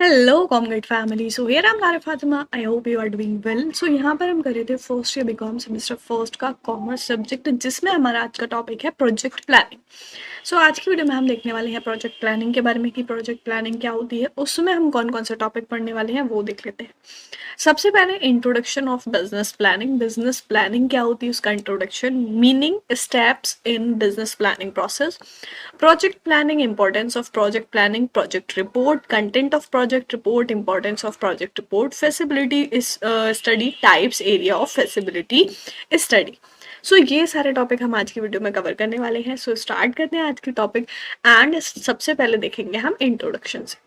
Hello comrade family. So here I am Lara Fatima. I hope you are doing well. So यहाँ पर हम कर रहे थे first year BCom semester first का कॉमर्स सब्जेक्ट, जिसमें हमारा आज का टॉपिक है प्रोजेक्ट प्लानिंग। सो आज की वीडियो में हम देखने वाले हैं प्रोजेक्ट प्लानिंग के बारे में कि प्रोजेक्ट प्लानिंग क्या होती है, उसमें हम कौन कौन से टॉपिक पढ़ने वाले हैं वो देख लेते हैं। सबसे पहले introduction of business planning. Business planning क्या होती है, उसका introduction, meaning, steps in business planning process, project planning, importance of project planning, project report, content of project report, importance of project report, feasibility study, types, area of feasibility study. So ये सारे topic हम आज की video में cover करने वाले हैं। So start करते हैं आज की टॉपिक एंड सबसे पहले देखेंगे हम इंट्रोडक्शन से।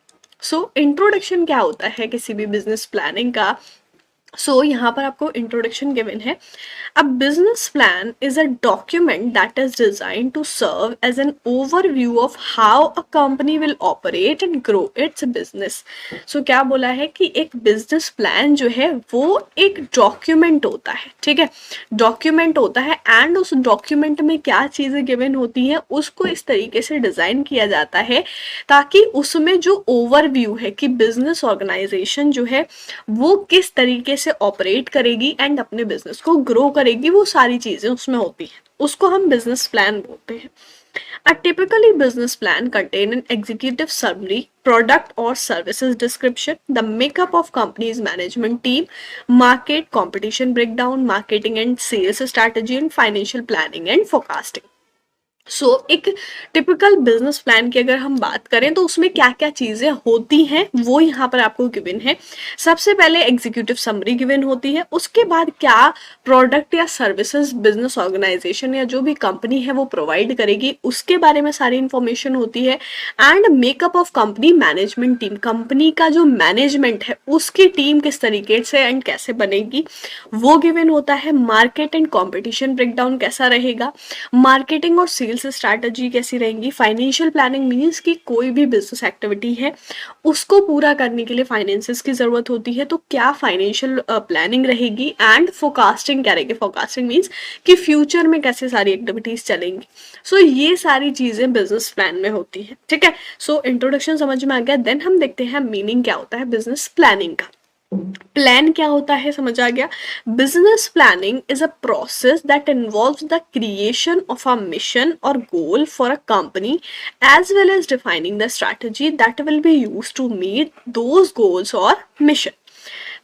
सो इंट्रोडक्शन क्या होता है किसी भी बिजनेस प्लानिंग का। यहाँ पर आपको इंट्रोडक्शन गिवन है। A business plan is a document that is design to serve as an overview of how a company will operate and grow its business. क्या बोला है कि एक बिजनेस प्लान जो है वो एक डॉक्यूमेंट होता है, ठीक है, डॉक्यूमेंट होता है एंड उस डॉक्यूमेंट में क्या चीजें गिवन होती है उसको इस तरीके से डिजाइन किया जाता है ताकि उसमें जो ओवरव्यू है कि बिजनेस ऑर्गेनाइजेशन जो है वो किस तरीके से ऑपरेट करेगी एंड अपने बिजनेस को ग्रो करेगी, वो सारी चीजें उसमें होती हैं, उसको हम बिजनेस प्लान बोलते हैं। A typically business plan contain an executive summary, product or services description, the makeup of company's management team, market competition breakdown, marketing and sales strategy, and financial planning and forecasting. एक typical business plan की अगर हम बात करें तो उसमें क्या क्या चीजें होती हैं वो यहाँ पर आपको गिवन है। सबसे पहले एग्जीक्यूटिव समरी गिवन होती है, उसके बाद क्या प्रोडक्ट या सर्विसेज बिजनेस ऑर्गेनाइजेशन या जो भी कंपनी है वो प्रोवाइड करेगी उसके बारे में सारी इंफॉर्मेशन होती है। And makeup of company management team, company का जो मैनेजमेंट है उसकी टीम किस तरीके से एंड कैसे बनेगी वो गिवन होता है। मार्केट एंड कॉम्पिटिशन ब्रेकडाउन कैसा रहेगा, मार्केटिंग और सेल्स स्ट्रैटेजी कैसी रहेंगी, फाइनेंशियल प्लानिंग मींस कि कोई भी बिजनेस एक्टिविटी है उसको पूरा करने के लिए फाइनेंसेस की जरूरत होती है, तो क्या फाइनेंशियल प्लानिंग रहेगी। एंड फोरकास्टिंग क्या रहेगी, फोरकास्टिंग मींस कि फ्यूचर में कैसे सारी एक्टिविटीज चलेंगी। ये सारी चीजें बिजनेस प्लान में होती है, ठीक है। इंट्रोडक्शन समझ में आ गया। देन हम देखते हैं मीनिंग क्या होता है बिजनेस प्लानिंग का। प्लान क्या होता है समझ आ गया। Business planning is a process that involves the creation of a mission और goal for a company as well as defining the strategy that will be used to meet those goals और mission.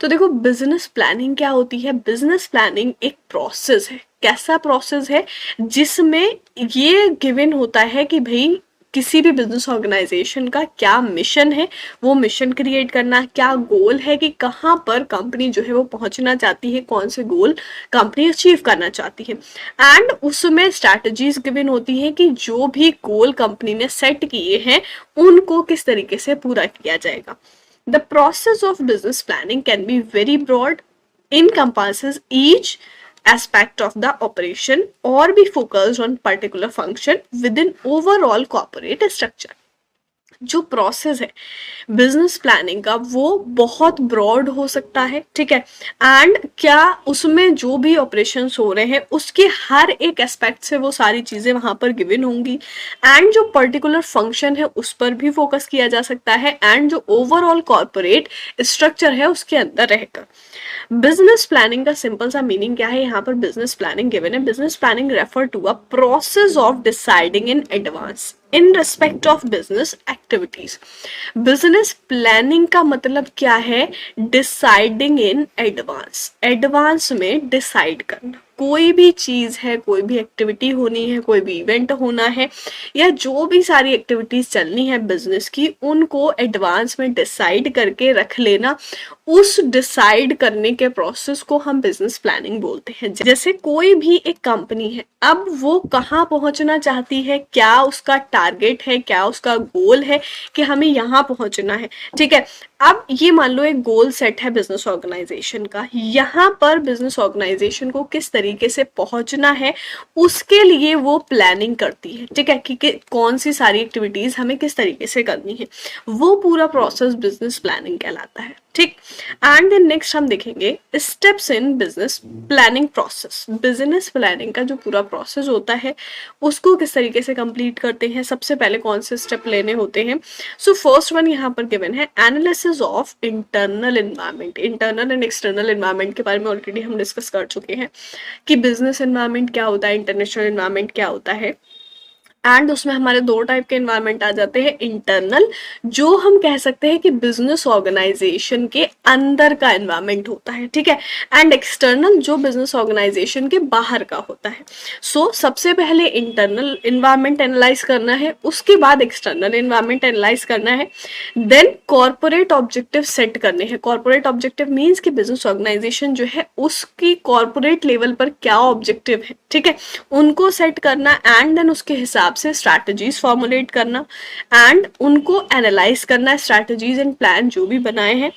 तो देखो business planning क्या होती है। Business planning एक process है। कैसा प्रोसेस है, जिसमें ये गिवन होता है कि भाई किसी भी बिजनेस ऑर्गेनाइजेशन का क्या मिशन है, वो मिशन क्रिएट करना, क्या गोल है कि कहाँ पर कंपनी जो है वो पहुंचना चाहती है, कौन से गोल कंपनी अचीव करना चाहती है। एंड उसमें स्ट्रैटेजीज गिवन होती है कि जो भी गोल कंपनी ने सेट किए हैं उनको किस तरीके से पूरा किया जाएगा। The process of business planning can be very broad, encompasses each aspect of the operation or be focused on particular function within overall corporate structure. जो प्रोसेस है बिजनेस प्लानिंग का वो बहुत ब्रॉड हो सकता है, ठीक है। एंड क्या उसमें जो भी ऑपरेशंस हो रहे हैं उसके हर एक एस्पेक्ट से वो सारी चीजें वहां पर गिवन होंगी। एंड जो पर्टिकुलर फंक्शन है उस पर भी फोकस किया जा सकता है एंड जो ओवरऑल कॉर्पोरेट स्ट्रक्चर है उसके अंदर रहेगा। बिजनेस प्लानिंग का सिंपल सा मीनिंग क्या है, यहाँ पर बिजनेस प्लानिंग गिवन है। Business planning refer to a process of deciding in advance in respect of business activities. Business planning का मतलब क्या है, डिसाइडिंग इन एडवांस, एडवांस में डिसाइड करना। कोई भी चीज है, कोई भी एक्टिविटी होनी है, कोई भी इवेंट होना है या जो भी सारी एक्टिविटीज चलनी है बिजनेस की, उनको एडवांस में डिसाइड करके रख लेना। उस डिसाइड करने के प्रोसेस को हम बिजनेस प्लानिंग बोलते हैं। जैसे कोई भी एक कंपनी है, अब वो कहाँ पहुंचना चाहती है, क्या उसका टारगेट है, क्या उसका गोल है कि हमें यहाँ पहुंचना है, ठीक है। अब ये मान लो एक गोल सेट है बिजनेस ऑर्गेनाइजेशन का, यहाँ पर बिजनेस ऑर्गेनाइजेशन को किस तरीके से पहुंचना है उसके लिए वो प्लानिंग करती है, ठीक है, कि कौन सी सारी एक्टिविटीज हमें किस तरीके से करनी है। वो पूरा प्रोसेस बिजनेस प्लानिंग कहलाता है। ठीक। एंड देन नेक्स्ट हम देखेंगे steps in business planning process. Business planning का जो पूरा प्रोसेस होता है उसको किस तरीके से कंप्लीट करते हैं, सबसे पहले कौन से स्टेप लेने होते हैं। सो फर्स्ट वन यहाँ पर गिवन है analysis of internal environment. Internal and external environment के बारे में ऑलरेडी हम डिस्कस कर चुके हैं कि बिजनेस एनवायरनमेंट क्या होता है, इंटरनेशनल एनवायरनमेंट क्या होता है। एंड उसमें हमारे दो टाइप के एनवायरनमेंट आ जाते हैं। इंटरनल, जो हम कह सकते हैं कि बिजनेस ऑर्गेनाइजेशन के अंदर का एनवायरनमेंट होता है, ठीक है। एंड एक्सटर्नल, जो बिजनेस ऑर्गेनाइजेशन के बाहर का होता है। सो सबसे पहले इंटरनल एनवायरनमेंट एनालाइज करना है, उसके बाद एक्सटर्नल एनवायरनमेंट एनालाइज करना है। देन कॉर्पोरेट ऑब्जेक्टिव सेट करने हैं। कॉर्पोरेट ऑब्जेक्टिव मीन्स कि बिजनेस ऑर्गेनाइजेशन जो है उसकी कॉर्पोरेट लेवल पर क्या ऑब्जेक्टिव है, ठीक है, उनको सेट करना। एंड देन उसके हिसाब से स्ट्रैटेजीज फॉर्मुलेट करना एंड उनको एनालाइज करना, स्ट्रैटेजीज एंड प्लान जो भी बनाए हैं।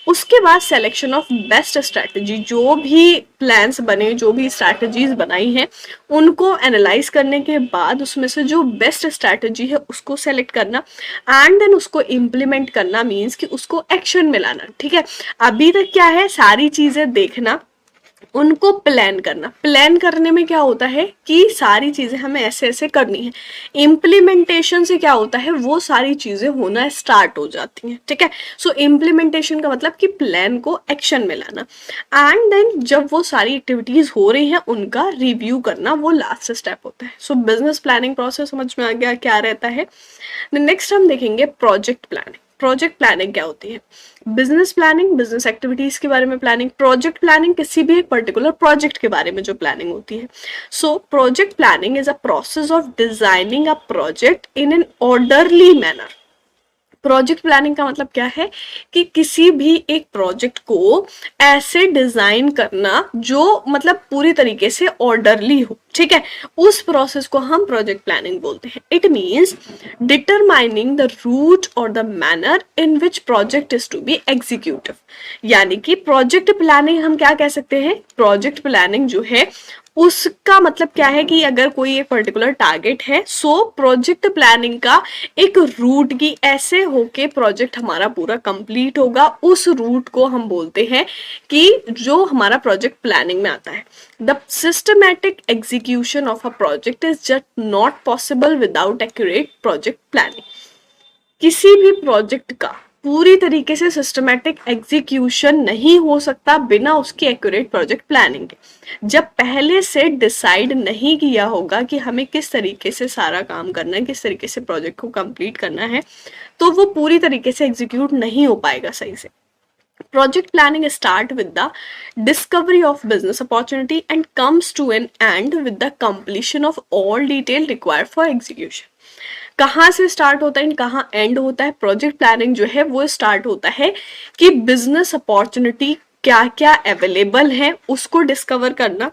उसके बाद सिलेक्शन ऑफ बेस्ट स्ट्रैटेजी, जो भी प्लान्स बने, जो भी स्ट्रैटेजीज बनाई हैं, उनको एनालाइज करने के बाद उसमें से जो बेस्ट स्ट्रैटेजी है उसको सेलेक्ट करना एंड देन उसको इम्प्लीमेंट करना, मीन्स कि उसको एक्शन में लाना, ठीक है। अभी तक क्या है, सारी चीजें देखना, उनको प्लान करना। प्लान करने में क्या होता है कि सारी चीजें हमें ऐसे ऐसे करनी है। इम्प्लीमेंटेशन से क्या होता है, वो सारी चीजें होना स्टार्ट हो जाती हैं, ठीक है। सो इम्प्लीमेंटेशन का मतलब कि प्लान को एक्शन में लाना। एंड देन जब वो सारी एक्टिविटीज हो रही हैं उनका रिव्यू करना, वो लास्ट स्टेप होता है। सो बिजनेस प्लानिंग प्रोसेस समझ में आ गया क्या रहता है। नेक्स्ट हम देखेंगे प्रोजेक्ट प्लानिंग। प्रोजेक्ट प्लानिंग क्या होती है। बिजनेस प्लानिंग बिजनेस एक्टिविटीज के बारे में प्लानिंग, प्रोजेक्ट प्लानिंग किसी भी एक पर्टिकुलर प्रोजेक्ट के बारे में जो प्लानिंग होती है। So project planning is a process of designing a project in an orderly manner. Project planning का मतलब क्या है कि किसी भी एक प्रोजेक्ट को ऐसे डिजाइन करना जो मतलब पूरी तरीके से ऑर्डरली हो, ठीक है, उस प्रोसेस को हम प्रोजेक्ट प्लानिंग बोलते हैं। It means determining the route और the manner in which project is to be executive. यानी कि प्रोजेक्ट प्लानिंग हम क्या कह सकते हैं, प्रोजेक्ट प्लानिंग जो है उसका मतलब क्या है कि अगर कोई एक पर्टिकुलर टारगेट है, सो प्रोजेक्ट प्लानिंग का एक रूट की ऐसे होके प्रोजेक्ट हमारा पूरा कंप्लीट होगा, उस रूट को हम बोलते हैं कि जो हमारा प्रोजेक्ट प्लानिंग में आता है। The systematic execution of a project is just not possible without accurate project planning. किसी भी प्रोजेक्ट का पूरी तरीके से सिस्टमैटिक एग्जीक्यूशन नहीं हो सकता बिना उसकी एक्यूरेट प्रोजेक्ट प्लानिंग के। जब पहले से डिसाइड नहीं किया होगा कि हमें किस तरीके से सारा काम करना है, किस तरीके से प्रोजेक्ट को कंप्लीट करना है, तो वो पूरी तरीके से एग्जीक्यूट नहीं हो पाएगा सही से। Project planning start with the discovery of business opportunity and comes to an end with the completion of all detail required for execution. कहाँ से स्टार्ट होता है, कहाँ एंड होता है। प्रोजेक्ट प्लानिंग जो है वो स्टार्ट होता है कि बिजनेस अपॉर्चुनिटी क्या क्या अवेलेबल है उसको डिस्कवर करना,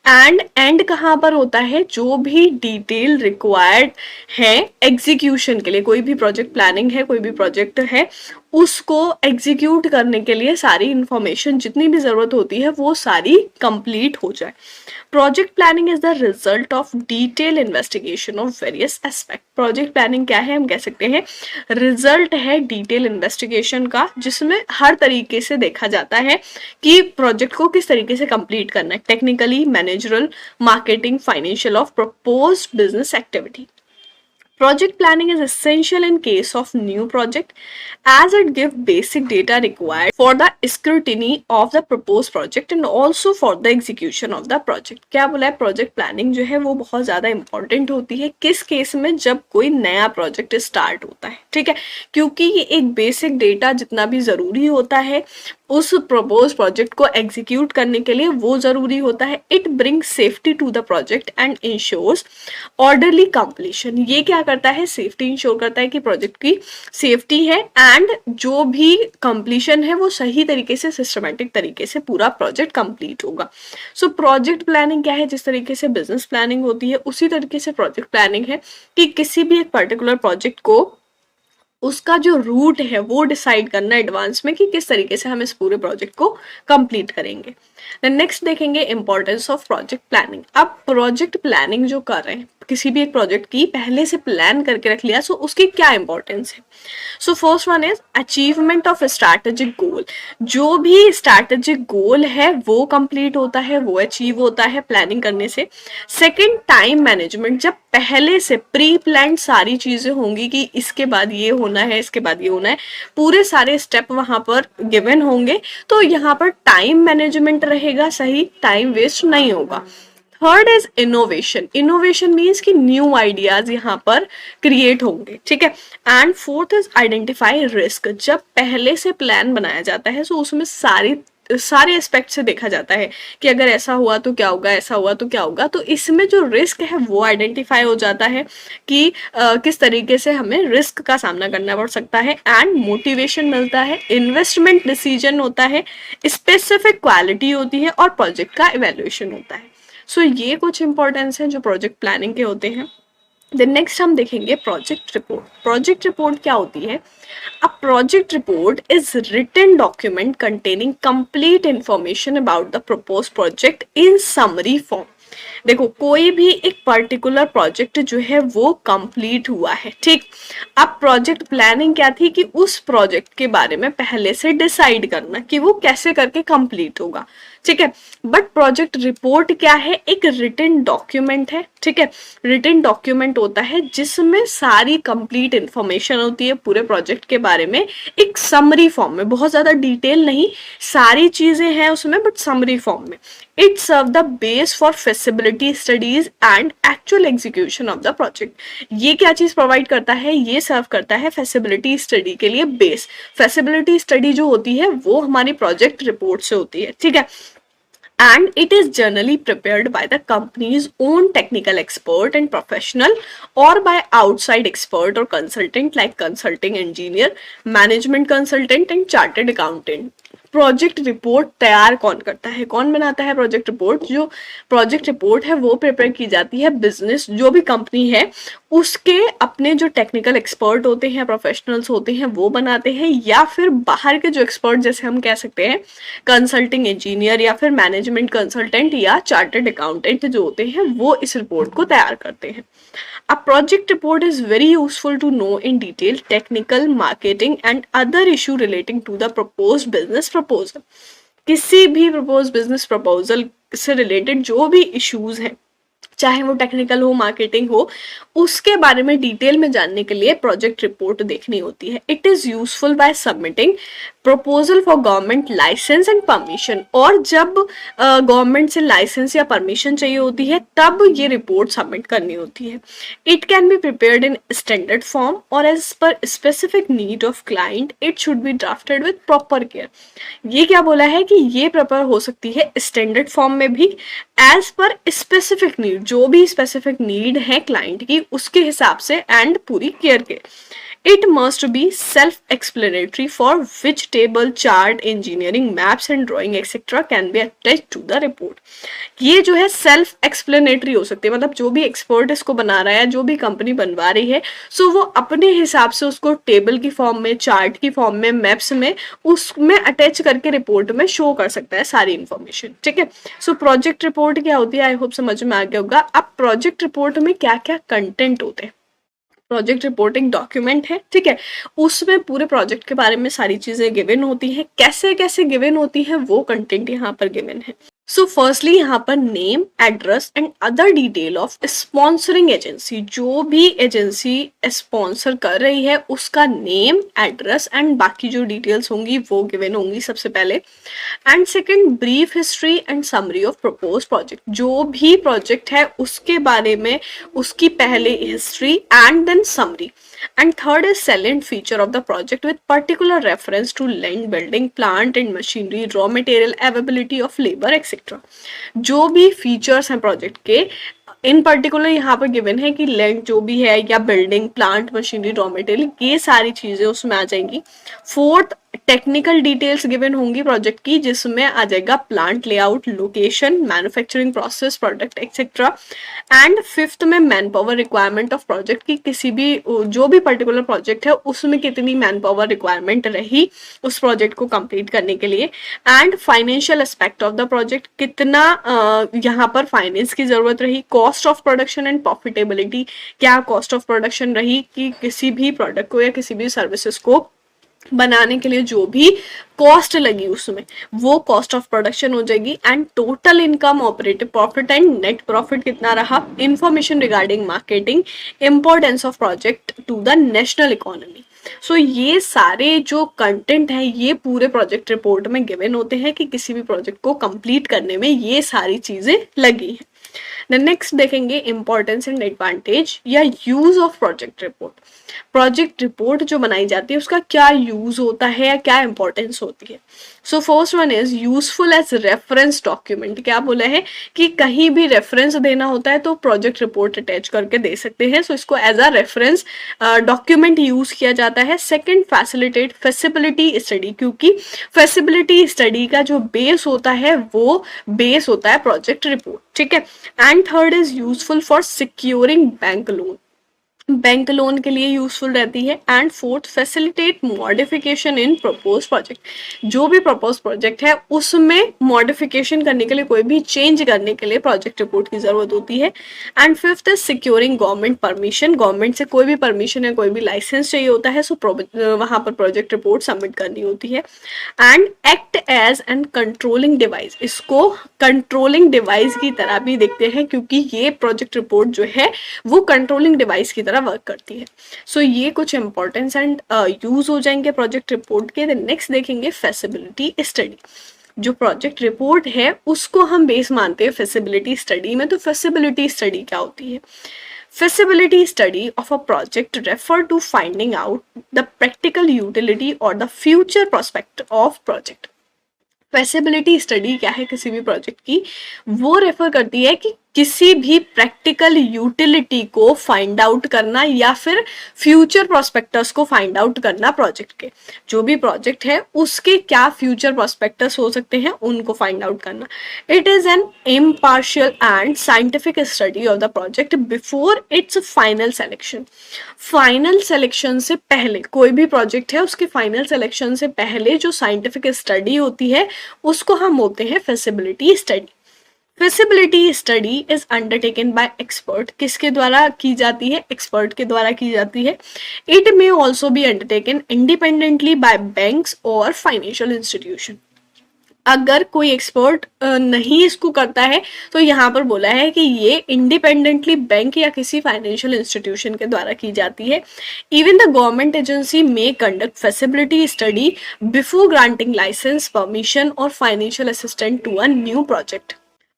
एंड एंड कहाँ पर होता है, जो भी डिटेल रिक्वायर्ड है एग्जीक्यूशन के लिए। कोई भी प्रोजेक्ट प्लानिंग है, कोई भी प्रोजेक्ट है, उसको एग्जीक्यूट करने के लिए सारी इंफॉर्मेशन जितनी भी जरूरत होती है वो सारी कंप्लीट हो जाए। Project planning is the result of detail investigation of various aspect. Project planning क्या है, हम कह सकते हैं रिजल्ट है डिटेल इन्वेस्टिगेशन का, जिसमें हर तरीके से देखा जाता है कि प्रोजेक्ट को किस तरीके से कंप्लीट करना है, technically, managerial, marketing, financial of proposed business activity. Project planning is essential in case of new project as it gives basic data required for the scrutiny of the proposed project and also for the execution of the project। क्या बोला है, project planning जो है वो बहुत ज्यादा important होती है किस केस में, जब कोई नया प्रोजेक्ट स्टार्ट होता है, ठीक है, क्योंकि ये एक बेसिक डेटा जितना भी जरूरी होता है उस प्रपोज प्रोजेक्ट को एग्जीक्यूट करने के लिए वो जरूरी होता है। It brings safety to the project and ensures orderly completion. ये क्या करता है, सेफ्टी इंश्योर करता है कि प्रोजेक्ट की सेफ्टी है एंड जो भी कंप्लीशन है वो सही तरीके से सिस्टमैटिक तरीके से पूरा प्रोजेक्ट कंप्लीट होगा। सो प्रोजेक्ट प्लानिंग क्या है, जिस तरीके से बिजनेस प्लानिंग होती है उसी तरीके से प्रोजेक्ट प्लानिंग है कि किसी भी एक पर्टिकुलर प्रोजेक्ट को उसका जो रूट है वो डिसाइड करना एडवांस में कि किस तरीके से हम इस पूरे प्रोजेक्ट को कंप्लीट करेंगे। नेक्स्ट देखेंगे इंपॉर्टेंस ऑफ प्रोजेक्ट प्लानिंग। अब प्रोजेक्ट प्लानिंग जो कर रहे हैं, किसी भी एक प्रोजेक्ट की पहले से प्लान करके रख लिया, सो उसकी क्या इंपॉर्टेंस है। So first one is achievement of strategic goal. जो भी स्ट्रैटेजिक गोल है वो कंप्लीट होता है, वो अचीव होता है प्लानिंग करने से। सेकंड, टाइम मैनेजमेंट, जब पहले से प्री प्लान सारी चीजें होंगी कि इसके बाद ये होना है, इसके बाद ये होना है, पूरे सारे स्टेप वहां पर गिवन होंगे, तो यहाँ पर टाइम मैनेजमेंट रहेगा सही, टाइम वेस्ट नहीं होगा। Third is innovation. Innovation means कि न्यू आइडियाज यहाँ पर क्रिएट होंगे, ठीक है। And fourth is identify risk. जब पहले से प्लान बनाया जाता है तो उसमें सारे एस्पेक्ट से देखा जाता है कि अगर ऐसा हुआ तो क्या होगा, ऐसा हुआ तो क्या होगा, तो इसमें जो रिस्क है वो आइडेंटिफाई हो जाता है कि किस तरीके से हमें रिस्क का सामना करना पड़ सकता है। एंड मोटिवेशन मिलता है, इन्वेस्टमेंट डिसीजन होता है, स्पेसिफिक क्वालिटी होती है और प्रोजेक्ट का इवेल्युएशन होता है। सो ये कुछ इंपॉर्टेंस है जो प्रोजेक्ट प्लानिंग के होते हैं। देन नेक्स्ट हम देखेंगे प्रोजेक्ट रिपोर्ट। प्रोजेक्ट रिपोर्ट क्या होती है? A project report is written document containing complete information about the propose project in summary form. देखो, कोई भी एक पर्टिकुलर प्रोजेक्ट जो है वो कंप्लीट हुआ है, ठीक। अब प्रोजेक्ट प्लानिंग क्या थी कि उस प्रोजेक्ट के बारे में पहले से डिसाइड करना कि वो कैसे करके कंप्लीट होगा, ठीक है। बट प्रोजेक्ट रिपोर्ट क्या है? एक रिटन डॉक्यूमेंट है, ठीक है। रिटन डॉक्यूमेंट होता है जिसमें सारी कंप्लीट इंफॉर्मेशन होती है पूरे प्रोजेक्ट के बारे में, एक समरी फॉर्म में, बहुत ज्यादा डिटेल नहीं, सारी चीजें हैं उसमें बट समरी फॉर्म में। It serve the base for feasibility studies and actual execution of the project. ये क्या चीज प्रोवाइड करता है? ये सर्व करता है feasibility स्टडी के लिए बेस। feasibility स्टडी जो होती है वो हमारी प्रोजेक्ट रिपोर्ट से होती है, ठीक है। And it is generally prepared by the company's own technical expert and professional or by outside expert or consultant like consulting engineer, management consultant and chartered accountant. Project report तैयार कौन करता है, कौन बनाता है प्रोजेक्ट रिपोर्ट? जो project report है वो प्रिपेयर की जाती है बिजनेस, जो भी कंपनी है उसके अपने जो टेक्निकल एक्सपर्ट होते हैं, प्रोफेशनल्स होते हैं, वो बनाते हैं, या फिर बाहर के जो एक्सपर्ट, जैसे हम कह सकते हैं कंसल्टिंग इंजीनियर या फिर मैनेजमेंट कंसल्टेंट या चार्टर्ड अकाउंटेंट जो होते हैं, वो इस रिपोर्ट को तैयार करते हैं। A project report is very useful to know in detail technical, marketing and other issue relating to the proposed business proposal. किसी भी proposed business proposal से related जो भी issues हैं, चाहे वो टेक्निकल हो, मार्केटिंग हो, उसके बारे में डिटेल में जानने के लिए प्रोजेक्ट रिपोर्ट देखनी होती है। It is useful by submitting proposal for government license and permission. और जब गवर्नमेंट से लाइसेंस या परमिशन चाहिए होती है तब ये रिपोर्ट सबमिट करनी होती है। It can be prepared in standard form और as per specific need of client it should be drafted with proper care. ये क्या बोला है कि ये प्रिपेयर हो सकती है स्टैंडर्ड फॉर्म में भी, एज पर स्पेसिफिक नीड, जो भी स्पेसिफिक नीड है क्लाइंट की उसके हिसाब से एंड पूरी केयर के। It must be self-explanatory for which table, chart, engineering, maps and drawing etc. can be attached to the report. ये जो है सेल्फ एक्सप्लेनेटरी हो सकती है, मतलब जो भी एक्सपर्ट इसको बना रहा है, जो भी कंपनी बनवा रही है, सो वो अपने हिसाब से उसको टेबल की फॉर्म में, चार्ट की फॉर्म में, मैप्स में, उसमें अटैच करके रिपोर्ट में शो कर सकता है सारी इंफॉर्मेशन, ठीक है। सो प्रोजेक्ट रिपोर्ट क्या होती है, आई होप समझ में आ गया होगा। अब प्रोजेक्ट रिपोर्ट में क्या क्या कंटेंट होते हैं? प्रोजेक्ट रिपोर्टिंग डॉक्यूमेंट है, ठीक है, उसमें पूरे प्रोजेक्ट के बारे में सारी चीजें गिवन होती हैं। कैसे कैसे गिवन होती है वो कंटेंट यहाँ पर गिवन है। सो फर्स्टली यहाँ पर name, address and other detail of sponsoring agency, जो भी एजेंसी स्पॉन्सर कर रही है उसका नेम, एड्रेस एंड बाकी जो डिटेल्स होंगी वो गिवन होंगी सबसे पहले। And second, brief history and summary of propose project, जो भी प्रोजेक्ट है उसके बारे में उसकी पहले history and then summary. And third is salient feature of the project with particular reference to land, building, plant and machinery, raw material, availability of labor etc. जो भी फीचर्स हैं प्रोजेक्ट के इन पर्टिकुलर यहाँ पर गिवन है कि land जो भी है या building, plant, machinery, raw material, ये सारी चीजें उसमें आ जाएंगी। फोर्थ, टेक्निकल डिटेल्स गिवन होंगी प्रोजेक्ट की, जिसमें आ जाएगा plant layout, location, manufacturing process, product etcetera. And fifth में man power requirement of project की, किसी भी जो भी पर्टिकुलर प्रोजेक्ट है उसमें कितनी मैन पावर रिक्वायरमेंट रही उस प्रोजेक्ट को कंप्लीट करने के लिए। And financial aspect of the project, कितना यहाँ पर फाइनेंस की जरूरत रही। Cost of production and profitability, क्या कॉस्ट ऑफ प्रोडक्शन रही कि किसी भी प्रोडक्ट को या किसी भी सर्विसेज को बनाने के लिए जो भी कॉस्ट लगी उसमें, वो कॉस्ट ऑफ प्रोडक्शन हो जाएगी। And total income, operative profit and net profit कितना रहा। Information regarding marketing, importance of project to the national economy. So ये सारे जो कंटेंट है ये पूरे प्रोजेक्ट रिपोर्ट में गिवन होते हैं कि किसी भी प्रोजेक्ट को कंप्लीट करने में ये सारी चीजें लगी हैं। नेक्स्ट देखेंगे इंपॉर्टेंस एंड एडवांटेज या use of project report. Project report जो बनाई जाती है उसका क्या यूज होता है या क्या इंपॉर्टेंस होती है। So first one is useful as reference document. क्या बोला है कि कहीं भी रेफरेंस देना होता है तो प्रोजेक्ट रिपोर्ट अटैच करके दे सकते हैं। सो इसको as a reference document use किया जाता है। सेकंड, फैसिलिटेट फेसिबिलिटी स्टडी, क्योंकि फेसिबिलिटी स्टडी का जो बेस होता है वो बेस होता है प्रोजेक्ट रिपोर्ट, ठीक है। And third is useful for securing bank loan, bank loan के लिए यूजफुल रहती है। And fourth, facilitate modification in propose project, जो भी प्रपोज प्रोजेक्ट है उसमें मॉडिफिकेशन करने के लिए, कोई भी चेंज करने के लिए प्रोजेक्ट रिपोर्ट की जरूरत होती है। And fifth is securing government permission, government से कोई भी परमिशन या कोई भी लाइसेंस चाहिए होता है, सो वहां पर प्रोजेक्ट रिपोर्ट सबमिट करनी होती है। And act as an controlling device, इसको कंट्रोलिंग डिवाइस की तरह भी देखते हैं क्योंकि ये प्रोजेक्ट रिपोर्ट जो है वो कंट्रोलिंग डिवाइस की तरह वर्क करती है। सो ये कुछ इंपॉर्टेंस एंड यूज हो जाएंगे प्रोजेक्ट रिपोर्ट के। नेक्स्ट देखेंगे फेसिबिलिटी स्टडी। जो प्रोजेक्ट रिपोर्ट है उसको हम बेस मानते हैं फेसिबिलिटी स्टडी में। तो फेसिबिलिटी स्टडी क्या होती है? Feasibility study of a project refer to finding out the practical utility or the future prospect of project. Feasibility study क्या है किसी भी प्रोजेक्ट की? वो रेफर करती है कि किसी भी प्रैक्टिकल यूटिलिटी को फाइंड आउट करना या फिर फ्यूचर प्रोस्पेक्टस को फाइंड आउट करना प्रोजेक्ट के। जो भी प्रोजेक्ट है उसके क्या फ्यूचर प्रोस्पेक्टस हो सकते हैं उनको फाइंड आउट करना। It is an impartial and scientific study of the project before it's final selection. Final selection से पहले, कोई भी प्रोजेक्ट है उसके फाइनल सेलेक्शन से पहले जो साइंटिफिक स्टडी होती है उसको हम बोलते हैं feasibility study. Feasibility study is undertaken by expert, किसके द्वारा की जाती है? एक्सपर्ट के द्वारा की जाती है। It may also be undertaken independently bye banks और फाइनेंशियल इंस्टीट्यूशन। अगर कोई एक्सपर्ट नहीं इसको करता है तो यहाँ पर बोला है कि ये इंडिपेंडेंटली बैंक या किसी फाइनेंशियल इंस्टीट्यूशन के द्वारा की जाती है। इवन द गवर्नमेंट एजेंसी में conduct feasibility study before granting licence, permission और financial assistant to a new project.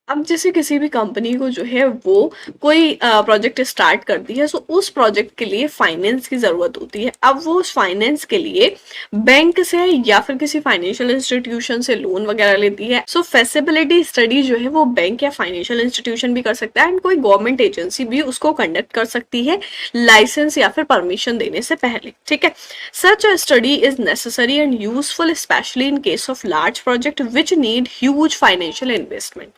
अब जैसे किसी भी कंपनी को जो है वो कोई प्रोजेक्ट स्टार्ट करती है, सो उस प्रोजेक्ट के लिए फाइनेंस की जरूरत होती है। अब वो उस फाइनेंस के लिए बैंक से या फिर किसी फाइनेंशियल इंस्टीट्यूशन से लोन वगैरह लेती है। सो फेसिबिलिटी स्टडी जो है वो बैंक या फाइनेंशियल इंस्टीट्यूशन भी कर सकता है एंड कोई गवर्नमेंट एजेंसी भी उसको कंडक्ट कर सकती है लाइसेंस या फिर परमिशन देने से पहले, ठीक है। Such a study is necessary and useful specially in case of large project which need huge financial investment.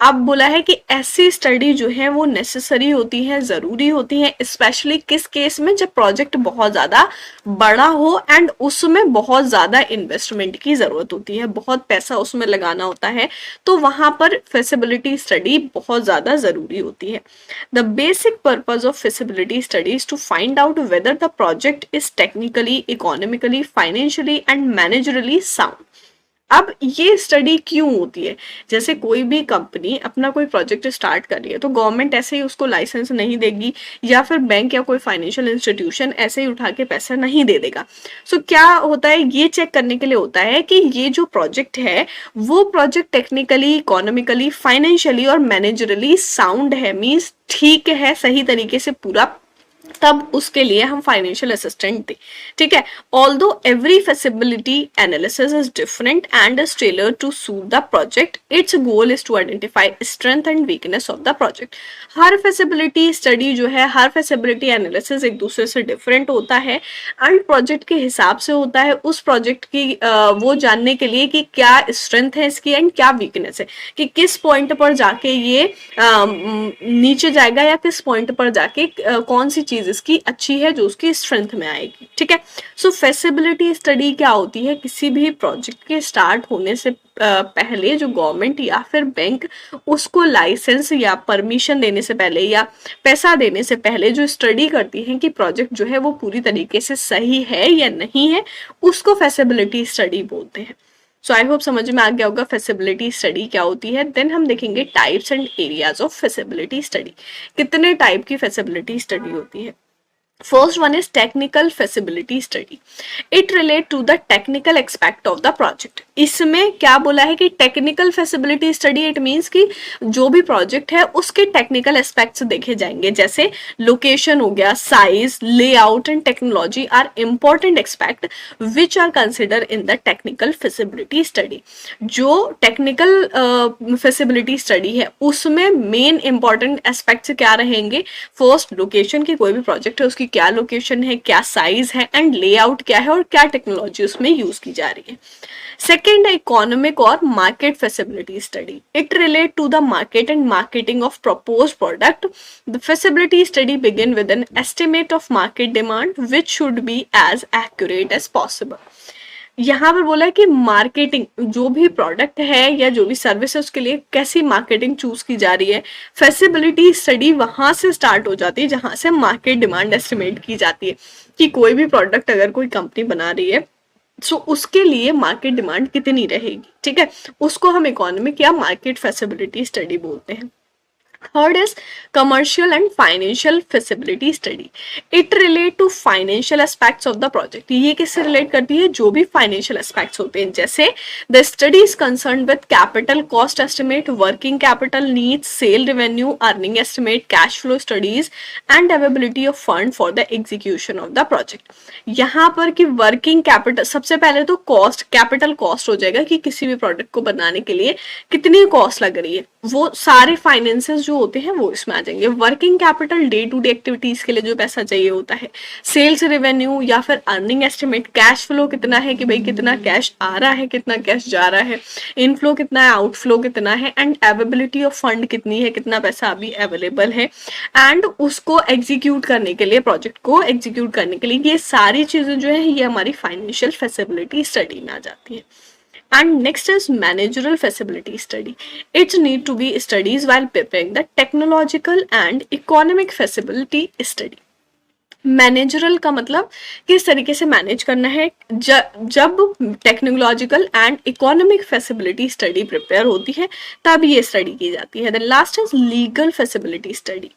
अब बोला है कि ऐसी स्टडी जो है वो नेसेसरी होती है, जरूरी होती है, स्पेशली किस केस में? जब प्रोजेक्ट बहुत ज्यादा बड़ा हो एंड उसमें बहुत ज्यादा इन्वेस्टमेंट की जरूरत होती है, बहुत पैसा उसमें लगाना होता है, तो वहां पर फेसिबिलिटी स्टडी बहुत ज्यादा जरूरी होती है। The basic purpose of feasibility study is to find out whether the project is technically, economically, financially and managerially sound. अब ये स्टडी क्यों होती है? जैसे कोई भी कंपनी अपना कोई प्रोजेक्ट स्टार्ट कर रही है तो गवर्नमेंट ऐसे ही उसको लाइसेंस नहीं देगी या फिर बैंक या कोई फाइनेंशियल इंस्टीट्यूशन ऐसे ही उठा के पैसा नहीं दे देगा। सो क्या होता है? ये चेक करने के लिए होता है कि ये जो प्रोजेक्ट है वो प्रोजेक्ट टेक्निकली, इकोनॉमिकली, फाइनेंशियली और मैनेजरली साउंड है, मीन्स ठीक है, सही तरीके से पूरा तब उसके लिए हम फाइनेंशियल असिस्टेंट दें, ठीक है। Although every feasibility analysis is different and is tailored to suit the project, its goal is to identify strength and weakness of the project. हर फेसिबिलिटी स्टडी जो है, हर फेसिबिलिटी एनालिसिस एक दूसरे से डिफरेंट होता है एंड प्रोजेक्ट के हिसाब से होता है, उस प्रोजेक्ट की वो जानने के लिए कि क्या स्ट्रेंथ है इसकी एंड क्या वीकनेस है, कि किस पॉइंट पर जाके ये नीचे जाएगा या किस पॉइंट पर जाके कौन सी चीज इसकी अच्छी है जो उसकी स्ट्रेंथ में आएगी, ठीक है। सो फेसिबिलिटी स्टडी क्या होती है, किसी भी प्रोजेक्ट के स्टार्ट होने से पहले जो गवर्नमेंट या फिर बैंक उसको लाइसेंस या परमिशन देने से पहले या पैसा देने से पहले जो स्टडी करती है कि प्रोजेक्ट जो है वो पूरी तरीके से सही है या नहीं है, उसको फेसिबिलिटी स्टडी बोलते हैं। सो आई होप समझ में आ गया होगा फेसिबिलिटी स्टडी क्या होती है। देन हम देखेंगे types and areas of feasibility study. कितने टाइप की फेसिबिलिटी स्टडी होती है। First one is technical feasibility study. It relate to the technical aspect of the project. इसमें क्या बोला है कि technical feasibility study it means कि जो भी प्रोजेक्ट है उसके टेक्निकल एस्पेक्ट्स देखे जाएंगे, जैसे लोकेशन हो गया, size, layout and technology are important expect which are consider in the technical feasibility study. जो टेक्निकल फेसिबिलिटी स्टडी है उसमें मेन इंपॉर्टेंट एस्पेक्ट्स क्या रहेंगे। फर्स्ट, लोकेशन की, कोई भी प्रोजेक्ट है उसकी क्या लोकेशन है, क्या साइज है एंड लेआउट क्या है और क्या टेक्नोलॉजी उसमें यूज की जा रही है। सेकेंड है इकोनॉमिक और market feasibility study. It relate to the market and marketing of proposed product. The feasibility study begin with an estimate of market demand which should be as accurate as possible. यहाँ पर बोला है कि marketing, जो भी product है या जो भी सर्विस है उसके लिए कैसी मार्केटिंग चूज की जा रही है। फेसिबिलिटी स्टडी वहां से स्टार्ट हो जाती है जहां से मार्केट डिमांड एस्टिमेट की जाती है कि कोई भी प्रोडक्ट अगर कोई कंपनी बना रही है सो उसके लिए मार्केट डिमांड कितनी रहेगी, ठीक है। उसको हम इकोनॉमिक या मार्केट फेसिबिलिटी स्टडी बोलते हैं। Third is commercial and financial feasibility study. It relate to financial aspects of the project. ये किससे relate करती है, जो भी financial aspects होते हैं, जैसे the study is concerned with capital cost estimate, working capital needs, sale revenue, earning estimate, cash flow studies and availability of fund for the execution of the project. यहाँ पर कि working capital, सबसे पहले तो cost, capital cost हो जाएगा कि किसी भी प्रोडक्ट को बनाने के लिए कितनी कॉस्ट लग रही है, वो सारे फाइनेंसेस जो होते हैं वो इसमें आ जाएंगे। Working capital, day to day activities के लिए जो पैसा चाहिए होता है। सेल्स रेवेन्यू या फिर अर्निंग एस्टिमेट, कैश फ्लो कितना है कि भाई कितना कैश आ रहा है, कितना कैश जा रहा है, इनफ्लो कितना है, आउटफ्लो कितना है एंड अवेलेबिलिटी ऑफ फंड कितनी है, कितना पैसा अभी अवेलेबल है एंड उसको एग्जीक्यूट करने के लिए, प्रोजेक्ट को एग्जीक्यूट करने के लिए, ये सारी चीजें जो है ये हमारी फाइनेंशियल फेसिबिलिटी स्टडी में आ जाती है। And next is managerial feasibility study. It need to be studies while preparing the technological and economic feasibility study. Managerial का मतलब किस तरीके से मैनेज करना है। जब technological and economic feasibility study prepare होती है तब ये स्टडी की जाती है। Then last is legal feasibility study.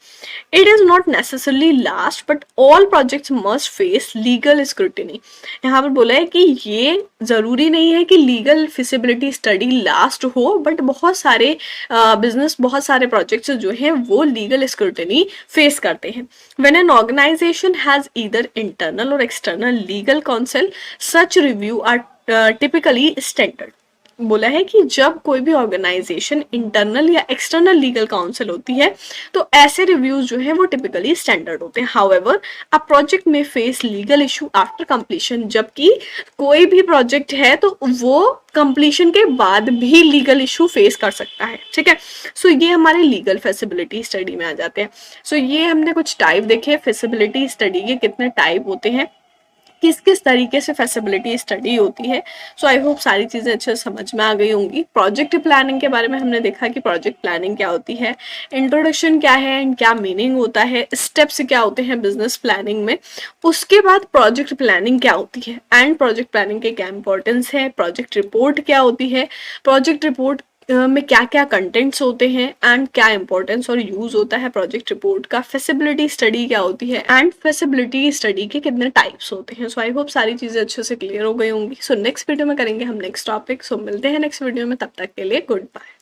It is not necessarily last but all projects must face legal scrutiny. यहाँ पर बोला है कि ये जरूरी नहीं है कि लीगल फेसिबिलिटी स्टडी लास्ट हो, बट बहुत सारे बिजनेस, बहुत सारे प्रोजेक्ट्स जो हैं वो लीगल स्क्रूटिनी फेस करते हैं। When an organization has either internal or external legal counsel, such review are typically standard. बोला है कि जब कोई भी ऑर्गेनाइजेशन इंटरनल या एक्सटर्नल लीगल काउंसिल होती है तो ऐसे रिव्यूज जो है वो टिपिकली स्टैंडर्ड होते हैं। हाउएवर अ प्रोजेक्ट में face legal issue after completion, जबकि कोई भी प्रोजेक्ट है तो वो कंप्लीशन के बाद भी लीगल इशू फेस कर सकता है, ठीक है। सो ये हमारे लीगल फेसिबिलिटी स्टडी में आ जाते हैं। सो ये हमने कुछ टाइप देखे फेसिबिलिटी स्टडी के, कितने टाइप होते हैं, किस किस तरीके से फेसिबिलिटी स्टडी होती है। सो आई होप सारी चीज़ें अच्छे से समझ में आ गई होंगी। प्रोजेक्ट प्लानिंग के बारे में हमने देखा कि प्रोजेक्ट प्लानिंग क्या होती है, इंट्रोडक्शन क्या है एंड क्या मीनिंग होता है, स्टेप्स क्या होते हैं बिजनेस प्लानिंग में, उसके बाद प्रोजेक्ट प्लानिंग क्या होती है एंड प्रोजेक्ट प्लानिंग के क्या इंपॉर्टेंस है, प्रोजेक्ट रिपोर्ट क्या होती है, प्रोजेक्ट रिपोर्ट में क्या क्या कंटेंट्स होते हैं एंड क्या इंपॉर्टेंस और यूज होता है प्रोजेक्ट रिपोर्ट का, फेसिबिलिटी स्टडी क्या होती है एंड फेसिबिलिटी स्टडी के कितने टाइप्स होते हैं। सो आई होप सारी चीजें अच्छे से क्लियर हो गई होंगी। सो नेक्स्ट वीडियो में करेंगे हम नेक्स्ट टॉपिक। सो मिलते हैं नेक्स्ट वीडियो में, तब तक के लिए गुड बाय।